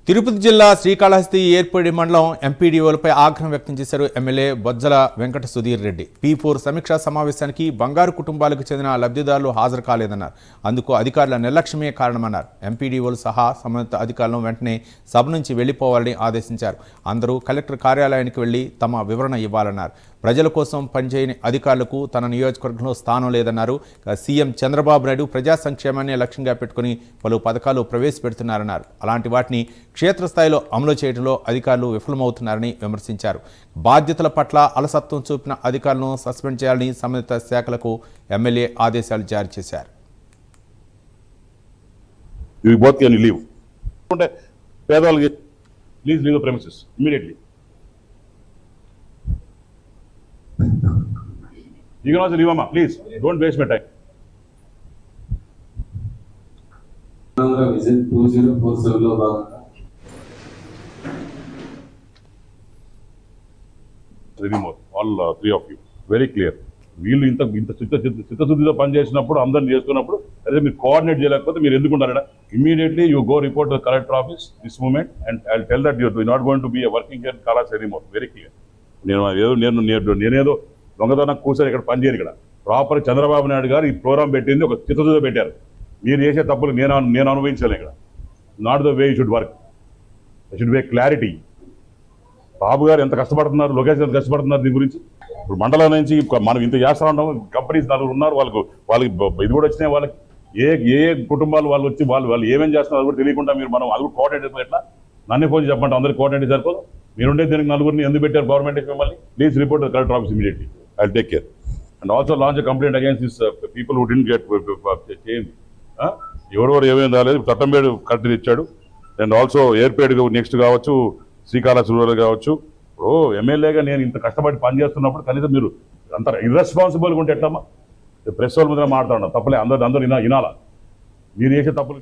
తిరుపతి జిల్లా శ్రీకాళహస్తి ఏర్పడి మండలం ఎంపీడీఓలపై ఆగ్రహం వ్యక్తం చేశారు ఎమ్మెల్యే బొజ్జల వెంకట సుధీర్ రెడ్డి. P4 సమీక్షా సమావేశానికి బంగారు కుటుంబాలకు చెందిన లబ్ధిదారులు హాజరు కాలేదన్నారు. అందుకు అధికారుల నిర్లక్ష్యమే కారణమన్నారు. ఎంపీడీఓలు సహా సంబంధిత అధికారులను వెంటనే సభ నుంచి వెళ్లిపోవాలని ఆదేశించారు. అందరూ కలెక్టర్ కార్యాలయానికి వెళ్లి తమ వివరణ ఇవ్వాలన్నారు. ప్రజల కోసం పనిచేయని అధికారులకు తన నియోజకవర్గంలో స్థానం లేదన్నారు. సీఎం చంద్రబాబు నాయుడు ప్రజా సంక్షేమాన్ని లక్ష్యంగా పెట్టుకుని పలు పథకాలు ప్రవేశపెడుతున్నారన్నారు. అలాంటి వాటిని క్షేత్రస్థాయిలో అమలు చేయడంలో అధికారులు విఫలమవుతున్నారని విమర్శించారు. బాధ్యతల పట్ల అలసత్వం చూపిన అధికారులను సస్పెండ్ చేయాలని సంబంధిత శాఖలకు ఎమ్మెల్యే ఆదేశాలు జారీ చేశారు. You can also leave, Amma. Please, don't waste my time. Visit 2047 లో భాగంగా Remove all three of you. Very clear. వీళ్ళు ఇంత చిత్తశుద్ధితో పనిచేసినప్పుడు అందరిని చేసుకున్నప్పుడు అదే మీరు కోఆర్డినేట్ చేయలేకపోతే మీరు ఎందుకుంటారా? Immediately you go report to collector office this moment and I tell that you not going to be working here కలాస్ ఎనీమోర్. Very clear. నేనేదో దొంగతనం కూర్చొని ఇక్కడ పనిచేయను. ఇక్కడ ప్రాపర్ చంద్రబాబు నాయుడు గారు ఈ ప్రోగ్రామ్ పెట్టింది ఒక చిత్తశుద్ధితో పెట్టారు. మీరు చేసే తప్పులు నేను అనుభవించాను. ఇక్కడ not the way you should work. I should be clarity. Babu garu ఎంత కష్టపడుతున్నారు, లోకేష్ ఎంత కష్టపడుతున్నారు దీని గురించి. ఇప్పుడు మండలం నుంచి మనం ఇంత చేస్తా ఉన్నాము. కంపెనీస్ నలుగురు ఉన్నారు, వాళ్ళకి ఇది కూడా వచ్చినాయి. వాళ్ళకి ఏ కుటుంబాలు వాళ్ళు వచ్చి వాళ్ళు ఏమేం చేస్తున్నారు అది కూడా తెలియకుండా మీరు మనం అది కూడా కోఆర్డినేట్ చేస్తే ఎట్లా? నన్నే ఫోన్ చెప్పండి, అందరికి కోఆర్డినేట్ సరిపోదు. మీరుండే దీనికి నలుగురిని ఎందుకు పెట్టారు గవర్నమెంట్ మిమ్మల్ని? Please report the collector office immediately. I'll take care. And also launch a complaint against these people who didn't get change. ఎవరెవరు ఏమేమి రాలేదు. చట్టంపేడు కరెక్ట్ ఇచ్చాడు. అండ్ ఆల్సో ఎయిర్పేడ్ నెక్స్ట్ కావచ్చు, శ్రీకాళహస్తి రూరల్ కావచ్చు. ఇప్పుడు ఎమ్మెల్యేగా నేను ఇంత కష్టపడి పనిచేస్తున్నప్పుడు కనీసం మీరు అంత ఇర్రెస్పాన్సిబుల్గా ఉంటే ఎట్లమ్మా? ప్రెస్ వాళ్ళ మీద మాట్లాడడం తప్పలే. అందరూ వినాలా? మీరు చేసే తప్పులు